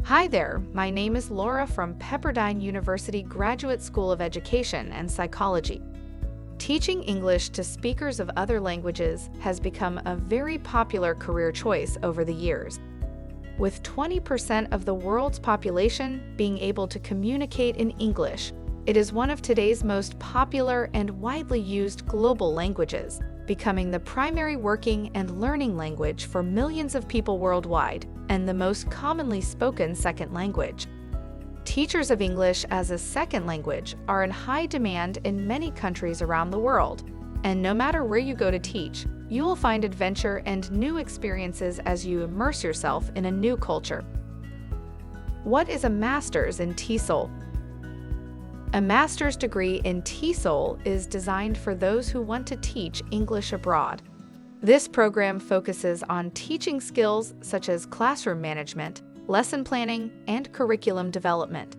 Hi there, my name is Laura from Pepperdine University Graduate School of Education and Psychology. Teaching English to speakers of other languages has become a very popular career choice over the years. With 20% of the world's population being able to communicate in English, it is one of today's most popular and widely used global languages, becoming the primary working and learning language for millions of people worldwide, and the most commonly spoken second language. Teachers of English as a second language are in high demand in many countries around the world, and no matter where you go to teach, you will find adventure and new experiences as you immerse yourself in a new culture. What is a master's in TESOL? A master's degree in TESOL is designed for those who want to teach English abroad. This program focuses on teaching skills such as classroom management, lesson planning, and curriculum development.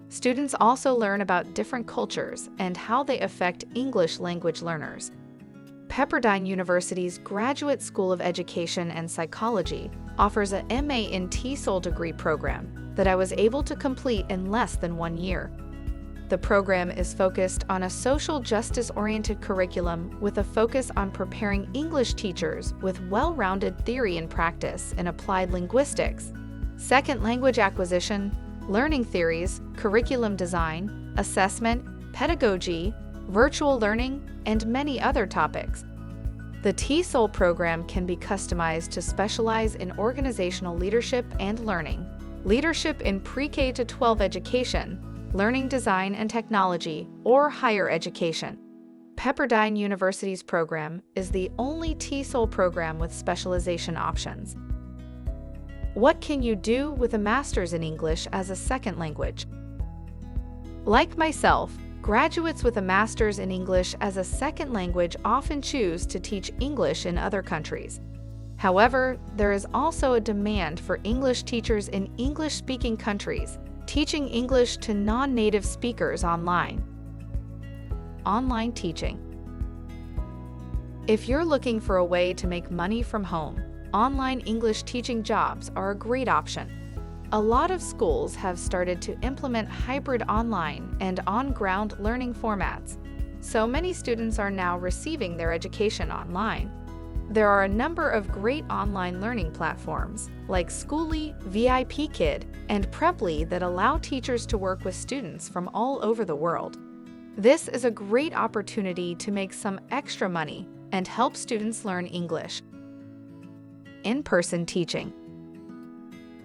Students also learn about different cultures and how they affect English language learners. Pepperdine University's Graduate School of Education and Psychology offers a MA in TESOL degree program that I was able to complete in less than 1 year. The program is focused on a social justice-oriented curriculum with a focus on preparing English teachers with well-rounded theory and practice in applied linguistics, second language acquisition, learning theories, curriculum design, assessment, pedagogy, virtual learning, and many other topics. The TESOL program can be customized to specialize in organizational leadership and learning, leadership in pre-K to 12 education, learning design and technology, or higher education. Pepperdine University's program is the only TESOL program with specialization options. What can you do with a master's in English as a second language? Like myself, graduates with a master's in English as a second language often choose to teach English in other countries. However, there is also a demand for English teachers in English-speaking countries, teaching English to non-native speakers online. Online teaching. If you're looking for a way to make money from home, online English teaching jobs are a great option. A lot of schools have started to implement hybrid online and on-ground learning formats, so many students are now receiving their education online. There are a number of great online learning platforms like Schooly, VIPKid, and Preply that allow teachers to work with students from all over the world. This is a great opportunity to make some extra money and help students learn English. In-person teaching.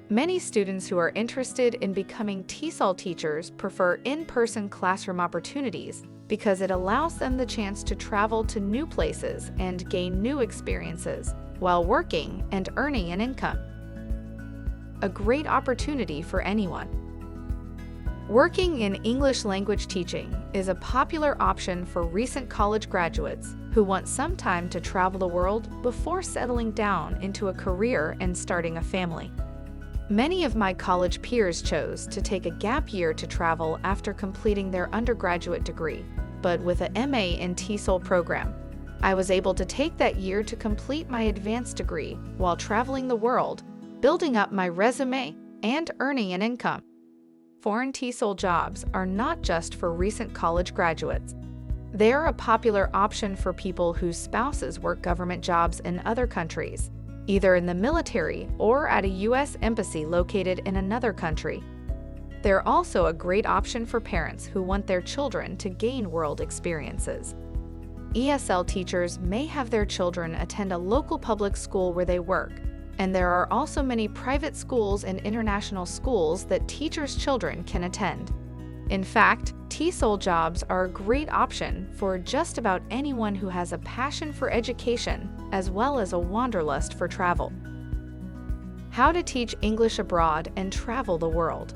Many students who are interested in becoming TESOL teachers prefer in-person classroom opportunities because it allows them the chance to travel to new places and gain new experiences while working and earning an income. A great opportunity for anyone. Working in English language teaching is a popular option for recent college graduates who want some time to travel the world before settling down into a career and starting a family. Many of my college peers chose to take a gap year to travel after completing their undergraduate degree, but with a MA in TESOL program, I was able to take that year to complete my advanced degree while traveling the world, building up my resume, and earning an income. Foreign TESOL jobs are not just for recent college graduates. They are a popular option for people whose spouses work government jobs in other countries, either in the military or at a U.S. embassy located in another country. They're also a great option for parents who want their children to gain world experiences. ESL teachers may have their children attend a local public school where they work, and there are also many private schools and international schools that teachers' children can attend. In fact, TESOL jobs are a great option for just about anyone who has a passion for education as well as a wanderlust for travel. How to teach English abroad and travel the world.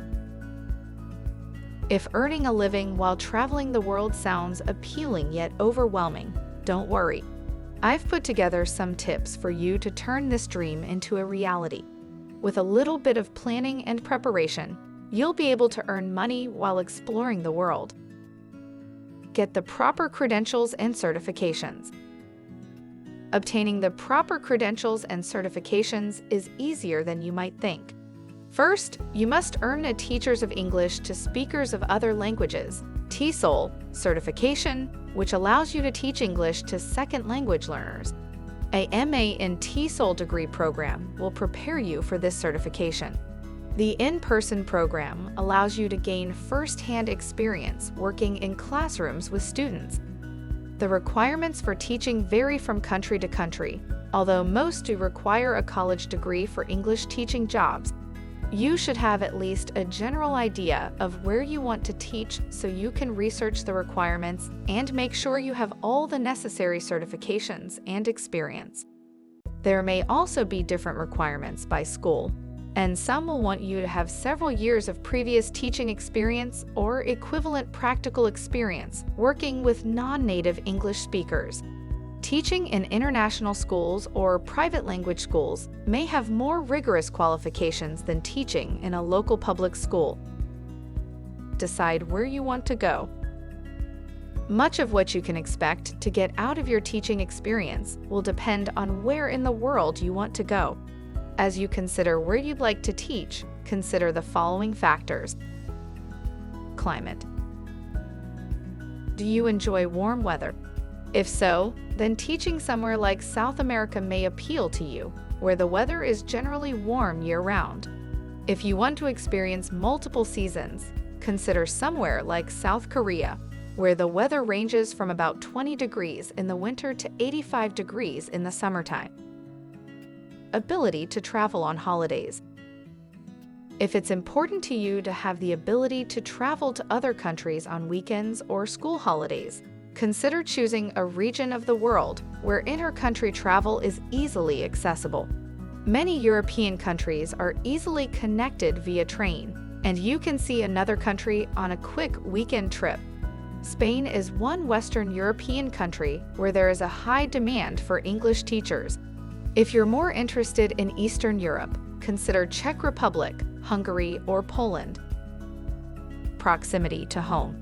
If earning a living while traveling the world sounds appealing yet overwhelming, don't worry. I've put together some tips for you to turn this dream into a reality. With a little bit of planning and preparation, you'll be able to earn money while exploring the world. Get the proper credentials and certifications. Obtaining the proper credentials and certifications is easier than you might think. First, you must earn a Teachers of English to Speakers of Other Languages (TESOL) certification, which allows you to teach English to second language learners. A MA in TESOL degree program will prepare you for this certification. The in-person program allows you to gain first-hand experience working in classrooms with students. The requirements for teaching vary from country to country, although most do require a college degree for English teaching jobs. You should have at least a general idea of where you want to teach so you can research the requirements and make sure you have all the necessary certifications and experience. There may also be different requirements by school, and some will want you to have several years of previous teaching experience or equivalent practical experience working with non-native English speakers. Teaching in international schools or private language schools may have more rigorous qualifications than teaching in a local public school. Decide where you want to go. Much of what you can expect to get out of your teaching experience will depend on where in the world you want to go. As you consider where you'd like to teach, consider the following factors. Climate. Do you enjoy warm weather? If so, then teaching somewhere like South America may appeal to you, where the weather is generally warm year-round. If you want to experience multiple seasons, consider somewhere like South Korea, where the weather ranges from about 20 degrees in the winter to 85 degrees in the summertime. Ability to travel on holidays. If it's important to you to have the ability to travel to other countries on weekends or school holidays, consider choosing a region of the world where inter-country travel is easily accessible. Many European countries are easily connected via train, and you can see another country on a quick weekend trip. Spain is one Western European country where there is a high demand for English teachers. If you're more interested in Eastern Europe, consider Czech Republic, Hungary, or Poland. Proximity to home.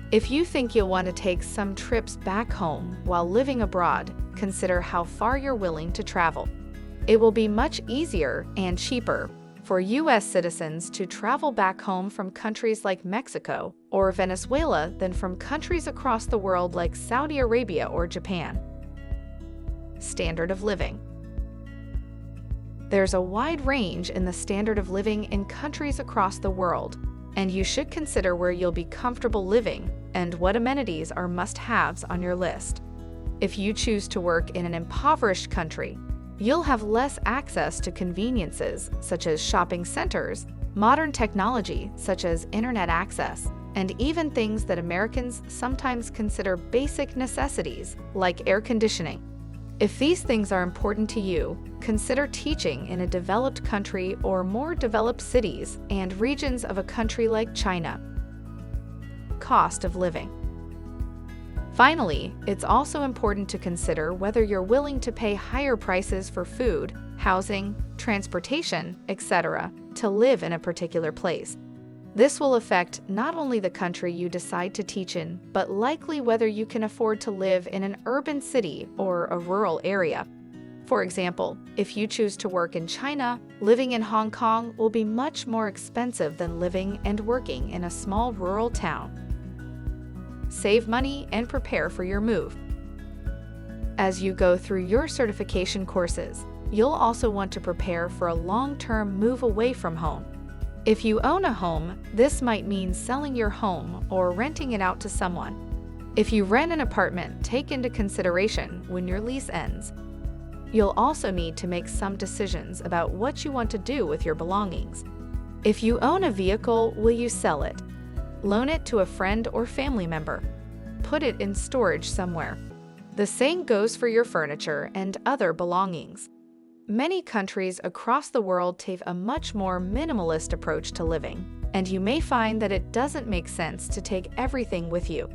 If you think you'll want to take some trips back home while living abroad, consider how far you're willing to travel. It will be much easier and cheaper for U.S. citizens to travel back home from countries like Mexico or Venezuela than from countries across the world like Saudi Arabia or Japan. Standard of living. There's a wide range in the standard of living in countries across the world, and you should consider where you'll be comfortable living and what amenities are must-haves on your list. If you choose to work in an impoverished country, you'll have less access to conveniences such as shopping centers, modern technology such as internet access, and even things that Americans sometimes consider basic necessities like air conditioning. If these things are important to you, consider teaching in a developed country or more developed cities and regions of a country like China. Cost of living. Finally, it's also important to consider whether you're willing to pay higher prices for food, housing, transportation, etc., to live in a particular place. This will affect not only the country you decide to teach in, but likely whether you can afford to live in an urban city or a rural area. For example, if you choose to work in China, living in Hong Kong will be much more expensive than living and working in a small rural town. Save money and prepare for your move. As you go through your certification courses, you'll also want to prepare for a long-term move away from home. If you own a home, this might mean selling your home or renting it out to someone. If you rent an apartment, take into consideration when your lease ends. You'll also need to make some decisions about what you want to do with your belongings. If you own a vehicle, will you sell it? Loan it to a friend or family member? Put it in storage somewhere. The same goes for your furniture and other belongings. Many countries across the world take a much more minimalist approach to living, and you may find that it doesn't make sense to take everything with you.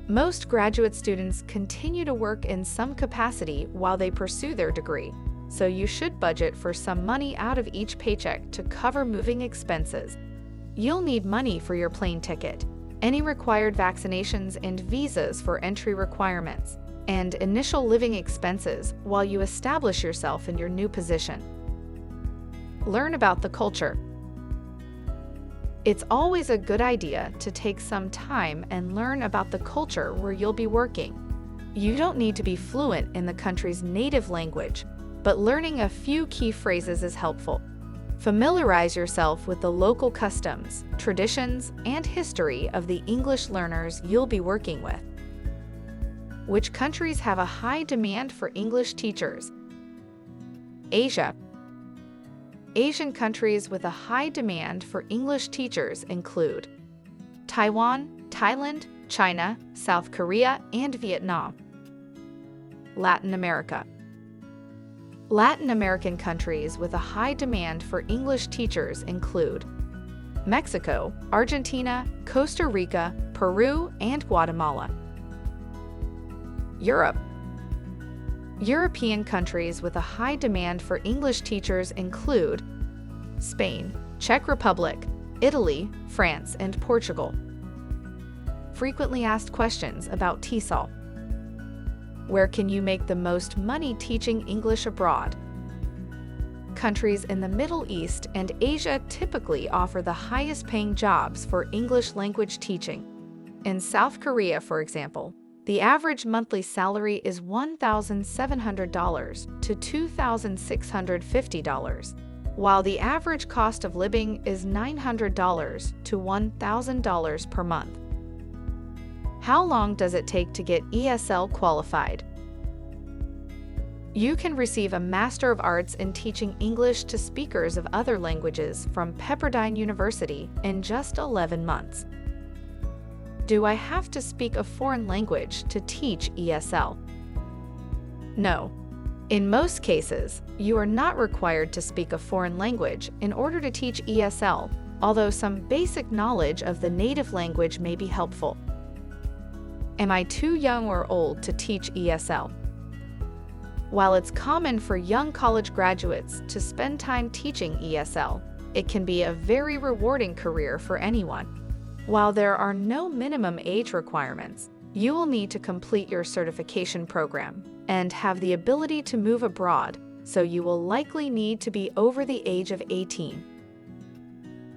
Most graduate students continue to work in some capacity while they pursue their degree, so you should budget for some money out of each paycheck to cover moving expenses. You'll need money for your plane ticket, any required vaccinations and visas for entry requirements, and initial living expenses while you establish yourself in your new position. Learn about the culture. It's always a good idea to take some time and learn about the culture where you'll be working. You don't need to be fluent in the country's native language, but learning a few key phrases is helpful. Familiarize yourself with the local customs, traditions, and history of the English learners you'll be working with. Which countries have a high demand for English teachers? Asia. Asian countries with a high demand for English teachers include Taiwan, Thailand, China, South Korea, and Vietnam. Latin America. Latin American countries with a high demand for English teachers include Mexico, Argentina, Costa Rica, Peru, and Guatemala. Europe. European countries with a high demand for English teachers include Spain, Czech Republic, Italy, France, and Portugal. Frequently asked questions about TESOL. Where can you make the most money teaching English abroad? Countries in the Middle East and Asia typically offer the highest paying jobs for English language teaching. In South Korea, for example, the average monthly salary is $1,700 to $2,650, while the average cost of living is $900 to $1,000 per month. How long does it take to get ESL qualified? You can receive a Master of Arts in Teaching English to Speakers of Other Languages from Pepperdine University in just 11 months. Do I have to speak a foreign language to teach ESL? No. In most cases, you are not required to speak a foreign language in order to teach ESL, although some basic knowledge of the native language may be helpful. Am I too young or old to teach ESL? While it's common for young college graduates to spend time teaching ESL, it can be a very rewarding career for anyone. While there are no minimum age requirements, you will need to complete your certification program and have the ability to move abroad, so you will likely need to be over the age of 18.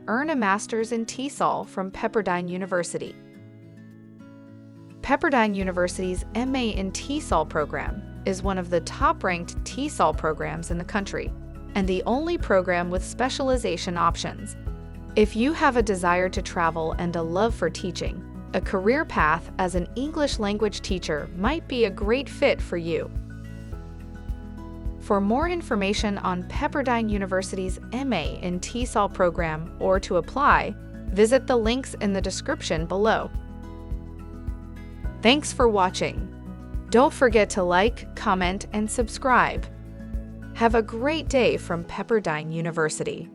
Earn a master's in TESOL from Pepperdine University. Pepperdine University's MA in TESOL program is one of the top-ranked TESOL programs in the country, and the only program with specialization options. If you have a desire to travel and a love for teaching, a career path as an English language teacher might be a great fit for you. For more information on Pepperdine University's MA in TESOL program or to apply, visit the links in the description below. Thanks for watching. Don't forget to like, comment, and subscribe. Have a great day from Pepperdine University.